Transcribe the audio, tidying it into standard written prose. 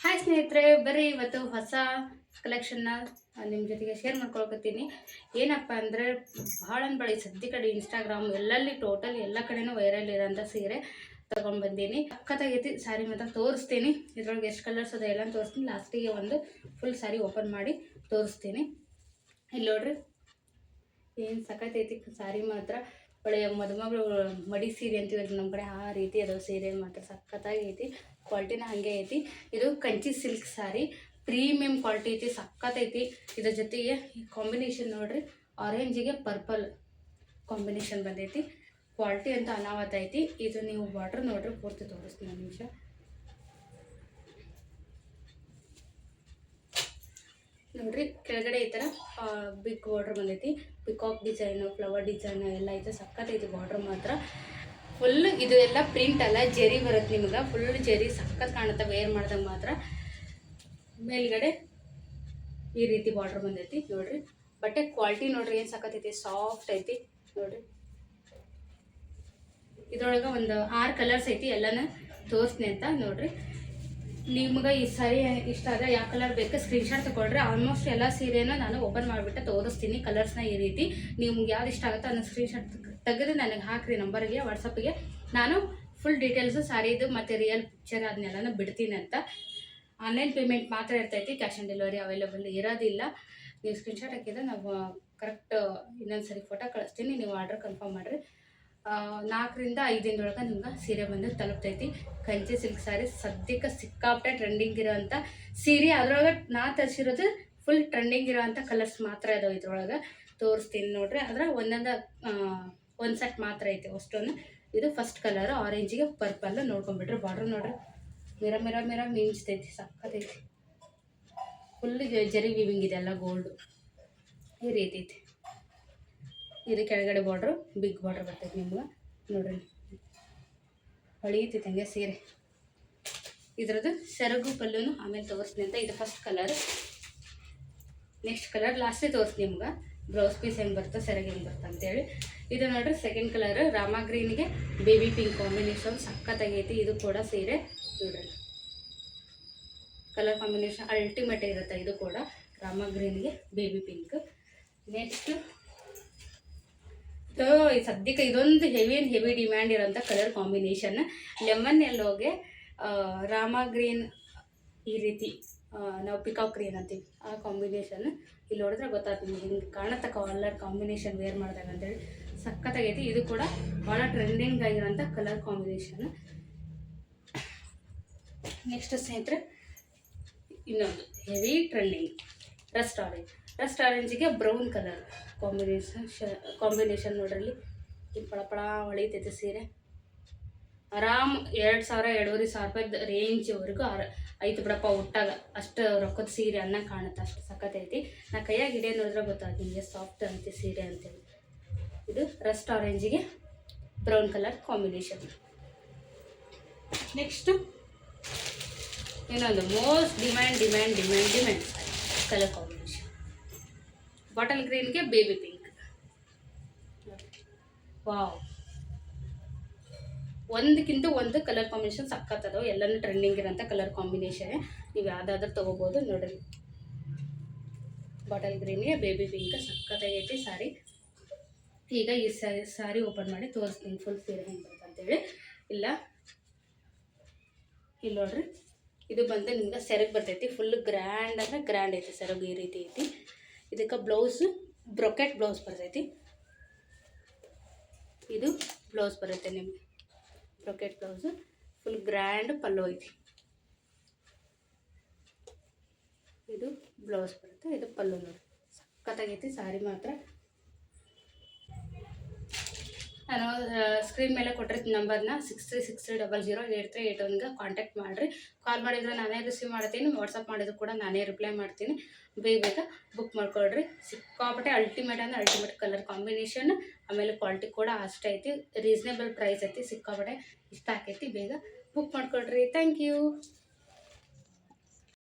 Hi ಸ್ನೇಹಿತರೆ, ಬರ್ರಿ ಇವತ್ತು ಹೊಸ ಕಲೆಕ್ಷನ್ನ ನಿಮ್ಮ ಜೊತೆಗೆ ಶೇರ್ ಮಾಡ್ಕೊಳಕತ್ತೀನಿ. ಏನಪ್ಪ ಅಂದರೆ ಭಾಳ ಬಳಿ ಸದ್ಯ ಕಡೆ ಇನ್ಸ್ಟಾಗ್ರಾಮ್ ಎಲ್ಲಲ್ಲಿ ಟೋಟಲ್ ಎಲ್ಲ ಕಡೆನೂ ವೈರಲ್ ಇರೋಂಥ ಸೀರೆ ತೊಗೊಂಡು ಬಂದೀನಿ. ಸಖತ್ತಾಗೈತಿ ಸ್ಯಾರಿ ಮಾತ್ರ ತೋರಿಸ್ತೀನಿ. ಇದ್ರೊಳಗೆ ಎಷ್ಟು ಕಲರ್ಸ್ ಅದ ಎಲ್ಲ ತೋರಿಸ್ತೀನಿ. ಲಾಸ್ಟಿಗೆ ಒಂದು ಫುಲ್ ಸ್ಯಾರಿ ಓಪನ್ ಮಾಡಿ ತೋರಿಸ್ತೀನಿ. ಇಲ್ಲಿ ನೋಡ್ರಿ ಏನು ಸಖತ್ತೈತಿ ಸ್ಯಾರಿ ಮಾತ್ರ. ಒಳ್ಳೆಯ ಮದುಮಗಳು ಮಡಿ ಸೀರೆ ಅಂತೀವಿ ನಮ್ಮ ಕಡೆ, ಆ ರೀತಿ ಅದು ಸೀರೆ ಮಾತ್ರ ಸಖತ್ತಾಗೈತಿ. ಕ್ವಾಲಿಟಿನ ಹಾಗೆ ಐತಿ. ಇದು Kanchi silk sari, premium quality ಐತಿ, ಸಖತ್ತೈತಿ. ಇದ್ರ ಜೊತೆಗೆ ಈ ಕಾಂಬಿನೇಷನ್ ನೋಡ್ರಿ, ಆರೆಂಜಿಗೆ ಪರ್ಪಲ್ ಕಾಂಬಿನೇಷನ್ ಬಂದೈತಿ. ಕ್ವಾಲಿಟಿ ಅಂತ ಅನಾವತ್ ಐತಿ. ಇದು ನೀವು ಬಾರ್ಡ್ರ್ ನೋಡ್ರಿ, ಪೂರ್ತಿ ತೋರಿಸ್ತೀನಿ ಒಂದು ನಿಮಿಷ. ನೋಡ್ರಿ ಕೆಳಗಡೆ ಈ ಥರ ಬಿಗ್ ಬಾರ್ಡ್ರ್ ಬಂದೈತಿ. ಪಿಕಾಕ್ ಡಿಸೈನು, ಫ್ಲವರ್ ಡಿಸೈನು ಎಲ್ಲ ಐತೆ. ಸಖತ್ತೈತಿ ಬಾರ್ಡ್ರ್ ಮಾತ್ರ. ಫುಲ್ ಇದು ಎಲ್ಲ ಪ್ರಿಂಟ್ ಅಲ್ಲ, ಜರಿ ಬರುತ್ತೆ ನಿಮ್ಗೆ. ಫುಲ್ ಜರಿ ಸಖತ್ ಕಾಣುತ್ತೆ ವೇರ್ ಮಾಡಿದಾಗ ಮಾತ್ರ. ಮೇಲ್ಗಡೆ ಈ ರೀತಿ ಬಾರ್ಡ್ರ್ ಬಂದೈತಿ ನೋಡ್ರಿ. ಬಟ್ಟೆ ಕ್ವಾಲಿಟಿ ನೋಡ್ರಿ ಏನು ಸಖತ್ತೈತಿ, ಸಾಫ್ಟ್ ಐತಿ ನೋಡ್ರಿ. ಇದ್ರೊಳಗೆ ಒಂದು 6 ಕಲರ್ಸ್ ಐತಿ, ಎಲ್ಲನ ತೋರಿಸ್ತೀನಿ ಅಂತ ನೋಡ್ರಿ. ನಿಮ್ಗೆ ಈ ಸಾರಿ ಇಷ್ಟ ಆದರೆ ಯಾವ ಕಲರ್ ಬೇಕು ಸ್ಕ್ರೀನ್ಶಾಟ್ ತಗೊಳ್ರಿ. ಆಲ್ಮೋಸ್ಟ್ ಎಲ್ಲ ಸೀರೆನ ನಾನು ಓಪನ್ ಮಾಡಿಬಿಟ್ಟು ತೋರಿಸ್ತೀನಿ ಕಲರ್ಸ್ನ ಈ ರೀತಿ. ನಿಮ್ಗೆ ಯಾವ್ದು ಇಷ್ಟ ಆಗುತ್ತೋ ಅದನ್ನ ಸ್ಕ್ರೀನ್ಶಾಟ್ ತೆಗೆದು ನನಗೆ ಹಾಕಿರಿ ನಂಬರ್ಗೆ, ವಾಟ್ಸಪ್ಗೆ. ನಾನು ಫುಲ್ ಡೀಟೇಲ್ಸು ಸಾರಿದು ಮತ್ತು ರಿಯಲ್ ಪಿಕ್ಚರ್ ಅದನ್ನೆಲ್ಲನೂ ಬಿಡ್ತೀನಿ ಅಂತ. ಆನ್ಲೈನ್ ಪೇಮೆಂಟ್ ಮಾತ್ರ ಇರ್ತೈತಿ, ಕ್ಯಾಶ್ ಆನ್ ಡೆಲಿವರಿ ಅವೈಲೇಬಲ್ ಇರೋದಿಲ್ಲ. ನೀವು ಸ್ಕ್ರೀನ್ಶಾಟ್ ಹಾಕಿದ್ರೆ ನಾವು ಕರೆಕ್ಟ್ ಇನ್ನೊಂದು ಸರಿ ಫೋಟೋ ಕಳಿಸ್ತೀನಿ, ನೀವು ಆರ್ಡ್ರ್ ಕನ್ಫರ್ಮ್ ಮಾಡಿರಿ. 4 ರಿಂದ 5 ದಿನದೊಳಗೆ ನಿಮ್ಗೆ ಸೀರೆ ಬಂದು ತಲುಪ್ತೈತಿ. ಕಂಚಿ ಸಿಲ್ಕ್ ಸ್ಯಾರಿ ಸದ್ಯಕ್ಕೆ ಸಿಕ್ಕಾಪಟ್ಟೆ ಟ್ರೆಂಡಿಂಗ್ ಇರೋವಂಥ ಸೀರೆ. ಅದ್ರೊಳಗೆ ನಾ ತರಿಸಿರೋದು ಫುಲ್ ಟ್ರೆಂಡಿಂಗ್ ಇರೋವಂಥ ಕಲರ್ಸ್ ಮಾತ್ರ ಇದಾವೆ. ಇದ್ರೊಳಗೆ ತೋರಿಸ್ತೀನಿ ನೋಡ್ರಿ. ಅದರ ಒಂದು ಸೆಟ್ ಮಾತ್ರ ಐತೆ ಅಷ್ಟೊಂದು. ಇದು ಫಸ್ಟ್ ಕಲರ್ ಆರೆಂಜಿಗೆ ಪರ್ಪಲ್ ನೋಡ್ಕೊಂಡ್ಬಿಟ್ರೆ. ಬಾರ್ಡ್ರ್ ನೋಡ್ರಿ ಮಿರ ಮಿರ ಮಿರ ಮಿಂಚ್ತೈತಿ, ಸಕ್ಕತ್ತೈತಿ. ಫುಲ್ ಜರಿ ವಿವಿಂಗ್ ಇದೆ, ಎಲ್ಲ ಗೋಲ್ಡು ಈ ರೀತಿ ಐತಿ. ಇದು ಕೆಳಗಡೆ ಬಾರ್ಡ್ರು ಬಿಗ್ ಬಾರ್ಡ್ರ್ ಬರ್ತೈತೆ ನಿಮ್ಗೆ ನೋಡ್ರಿ, ಹೊಳೀತೈತೆ ಹಂಗೆ ಸೀರೆ. ಇದ್ರದ್ದು ಸೆರಗು ಪಲ್ಲುನು ಆಮೇಲೆ ತೋರಿಸ್ತೀನಿ ಅಂತ. ಇದು ಫಸ್ಟ್ ಕಲರ್. ನೆಕ್ಸ್ಟ್ ಕಲರ್ ಲಾಸ್ಟಿಗೆ ತೋರಿಸ್ತೀನಿ ನಿಮ್ಗೆ, ಬ್ಲೌಸ್ ಪೀಸ್ ಹೆಂಗೆ ಬರ್ತದೆ, ಸೆರಗು ಹೆಂಗೆ ಬರ್ತದೆ ಅಂತೇಳಿ. ಇದು ನೋಡ್ರಿ ಸೆಕೆಂಡ್ ಕಲರ್, ರಾಮ ಗ್ರೀನ್ಗೆ ಬೇಬಿ ಪಿಂಕ್ ಕಾಂಬಿನೇಷನ್ ಸಖತ್ತಾಗೈತಿ. ಇದು ಕೂಡ ಸೀರೆ ನೋಡ್ರಿ, ಕಲರ್ ಕಾಂಬಿನೇಷನ್ ಅಲ್ಟಿಮೇಟ್ ಇರುತ್ತೆ. ಇದು ಕೂಡ ರಾಮ ಗ್ರೀನ್ಗೆ ಬೇಬಿ ಪಿಂಕ್. ನೆಕ್ಸ್ಟ್ ಸದ್ಯಕ್ಕೆ ಇದೊಂದು ಹೆವಿ ಡಿಮ್ಯಾಂಡ್ ಇರೋಂಥ ಕಲರ್ ಕಾಂಬಿನೇಷನ್, ಲೆಮನ್ ಎಲ್ಲೋಗೆ ರಾಮ ಗ್ರೀನ್ ಈ ರೀತಿ ನಾವು ಪಿಕಾಕ್ ಗ್ರೀನ್ ಅಂತೀವಿ, ಆ ಕಾಂಬಿನೇಷನ್. ಇಲ್ಲಿ ನೋಡಿದ್ರೆ ಗೊತ್ತಾಗ್ತದೆ ಹಿಂಗೆ ಕಾಣುತ್ತೆ ಕಲರ್ ಕಾಂಬಿನೇಷನ್ ವೇರ್ ಮಾಡಿದಾಗ ಅಂತೇಳಿ. ಸಖತ್ತಾಗೈತಿ. ಇದು ಕೂಡ ಭಾಳ ಟ್ರೆಂಡಿಂಗ್ ಆಗಿರೋಂಥ ಕಲರ್ ಕಾಂಬಿನೇಷನ್. ನೆಕ್ಸ್ಟ್ ಸ್ನೇಹಿತರೆ ಇನ್ನೊಂದು ಹೆವಿ ಟ್ರೆಂಡಿಂಗ್ ರಸ್ಟ್ ಆರೆಂಜಿಗೆ ಬ್ರೌನ್ ಕಲರ್ ಕಾಂಬಿನೇಷನ್ ನೋಡ್ರಲ್ಲಿ. ಈ ಪಳ ಹೊಳೀತೈತೆ ಸೀರೆ. ಆರಾಮ್ 2,000 2,500 ರೂಪಾಯಿದ ರೇಂಜ್ವರೆಗೂ ಐತೆ ಬಿಡಪ್ಪ. ಒಟ್ಟಾಗ ಅಷ್ಟು ರೊಕ್ಕದ ಸೀರೆ ಅನ್ನ ಕಾಣುತ್ತೆ, ಅಷ್ಟು ಸಖತ್ತೈತಿ. ನಾ ಕೈಯಾಗಿ ಹಿಡಿಯ ನೋಡಿದ್ರೆ ಗೊತ್ತಾಗ್ತದೆ ನಿಮಗೆ ಸಾಫ್ಟ್ ಅಂತೆ ಸೀರೆ ಅಂತೇಳಿ. ಇದು ರಸ್ಟ್ ಆರೆಂಜಿಗೆ ಬ್ರೌನ್ ಕಲರ್ ಕಾಂಬಿನೇಷನ್. ನೆಕ್ಸ್ಟು ಇನ್ನೊಂದು most demand colour combination, bottle ಗ್ರೀನ್ಗೆ ಬೇಬಿ ಪಿಂಕ್. ವಾವ್, ಒಂದಕ್ಕಿಂತ ಒಂದು ಕಲರ್ ಕಾಂಬಿನೇಷನ್ ಸಖತ್ತದವು. ಎಲ್ಲನೂ ಟ್ರೆಂಡಿಂಗ್ ಇರೋಂಥ ಕಲರ್ ಕಾಂಬಿನೇಷನ್. ನೀವು ಯಾವುದಾದ್ರೂ ತೊಗೋಬೋದು ನೋಡ್ರಿ. ಬಾಟಲ್ ಗ್ರೀನ್ಗೆ ಬೇಬಿ ಪಿಂಕ್ ಸಖತ್ತಾಗೈತಿ ಸಾರಿ. ಈಗ ಈ ಸಾರಿ ಓಪನ್ ಮಾಡಿ ತೋರಿಸ್ತೀನಿ ಫುಲ್ ಸೀರೆ ಹೆಂಗೆ ಬರುತ್ತೆ ಅಂತೇಳಿ. ಇಲ್ಲಿ ನೋಡ್ರಿ, ಇದು ಬಂದು ನಿಮ್ಗೆ ಸೆರಗು ಬರ್ತೈತಿ. ಫುಲ್ ಗ್ರ್ಯಾಂಡ್ ಅಂದರೆ ಗ್ರ್ಯಾಂಡ್ ಐತಿ ಸೆರಗು, ಈ ರೀತಿ ಐತಿ. ಇದಕ್ಕೆ ಬ್ಲೌಸು ಬ್ರೊಕೆಟ್ ಬ್ಲೌಸ್ ಬರ್ತೈತಿ. ಇದು ಬ್ಲೌಸ್ ಬರುತ್ತೆ ನಿಮಗೆ, ಬ್ರೊಕೆಟ್ ಬ್ಲೌಸು. ಫುಲ್ ಗ್ರ್ಯಾಂಡ್ ಪಲ್ಲು ಐತಿ. ಇದು ಬ್ಲೌಸ್ ಬರುತ್ತೆ, ಇದು ಪಲ್ಲು ನೋಡಿ. ಸಖತ್ತಾಗೈತಿ ಸಾರಿ ಮಾತ್ರ. ನಾನು ಸ್ಕ್ರೀನ್ ಮೇಲೆ ಕೊಟ್ಟಿರ್ತೀನಿ ನಂಬರ್ನ 6363008381ಗೆ ಕಾಂಟ್ಯಾಕ್ಟ್ ಮಾಡಿರಿ. ಕಾಲ್ ಮಾಡಿದರೆ ನಾನೇ ರಿಸೀವ್ ಮಾಡ್ತೀನಿ, ವಾಟ್ಸಪ್ ಮಾಡಿದ್ರು ಕೂಡ ನಾನೇ ರಿಪ್ಲೈ ಮಾಡ್ತೀನಿ. ಬೇಗ ಬುಕ್ ಮಾಡ್ಕೊಳ್ರಿ. ಸಿಕ್ಕಾಪಟ್ಟೆ ಅಲ್ಟಿಮೇಟ್ ಅಂದರೆ ಅಲ್ಟಿಮೇಟ್ ಕಲರ್ ಕಾಂಬಿನೇಷನ್, ಆಮೇಲೆ ಕ್ವಾಲಿಟಿ ಕೂಡ ಅಷ್ಟೇ ಐತಿ. ರೀಸನೇಬಲ್ ಪ್ರೈಸ್ ಐತಿ, ಸಿಕ್ಕಾಪಟ್ಟೆ ಇಷ್ಟ ಆಕೈತಿ. ಬೇಗ ಬುಕ್ ಮಾಡ್ಕೊಳ್ರಿ. Thank you.